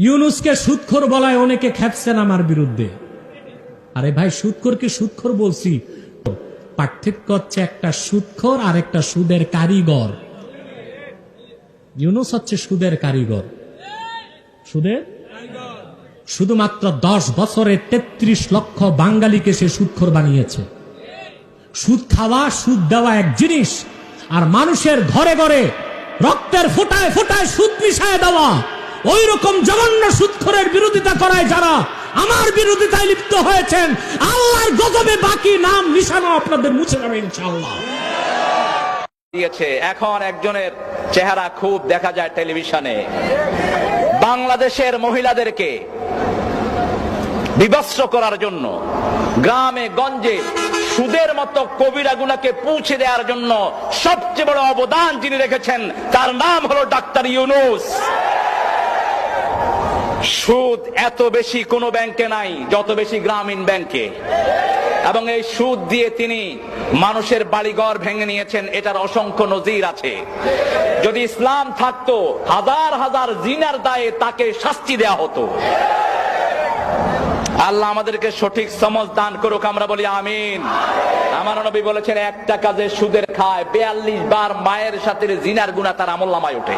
ইউনূসকে সুদখোর বলায় অনেকে খেপছেন আমার বিরুদ্ধে। আরে ভাই, সুদখোরকে সুদখোর বলছি, পার্থক্য হচ্ছে একটা সুদখোর আর একটা সুদের কারিগর। ইউনূস হচ্ছে সুদের কারিগর, সুদের শুধুমাত্র 10 বছরে 33 লক্ষ বাঙালিকে সে সুদখোর বানিয়েছে। সুদ খাওয়া, সুদ দেওয়া এক জিনিস, আর মানুষের ঘরে ঘরে রক্তের ফোঁটায় ফোঁটায় সুদ মিশায় দেওয়া, ওই রকম জঘন্য সুদখোরের বিরোধিতা করায় যারা আমার বিরোধিতায় লিপ্ত হয়েছেন, আল্লাহর গজবে বাকি নাম নিশানা আপনাদের মুছে যাবে ইনশাআল্লাহ। এখন একজনের চেহারা খুব দেখা যায় টেলিভিশনে, বাংলাদেশের মহিলাদেরকে বিভৎস করার জন্য গ্রামে গঞ্জে সুদের মতো কবিরা গুনাহকে পৌঁছে দেওয়ার জন্য সবচেয়ে বড় অবদান যিনি রেখেছেন তার নাম হলো ডাক্তার ইউনূস। সুদ এত বেশি কোন ব্যাংকে নাই যত বেশি গ্রামীণ ব্যাংকে, এবং এই সুদ দিয়ে তিনি মানুষের বাড়িঘর ভেঙে নিয়েছেন। এটার অসংখ্য নজির আছে। যদি ইসলাম থাকতো, হাজার হাজার জিনার দায়ে তাকে শাস্তি দেয়া হতো। আল্লাহ আমাদেরকে সঠিক সমঝ দান করুক, আমরা বলি আমিন। আমার নবী বলেছেন, একটা কাজে সুদের খায় 42 বার মায়ের সাথে জিনার গুনাহ তার আমলনামায় ওঠে।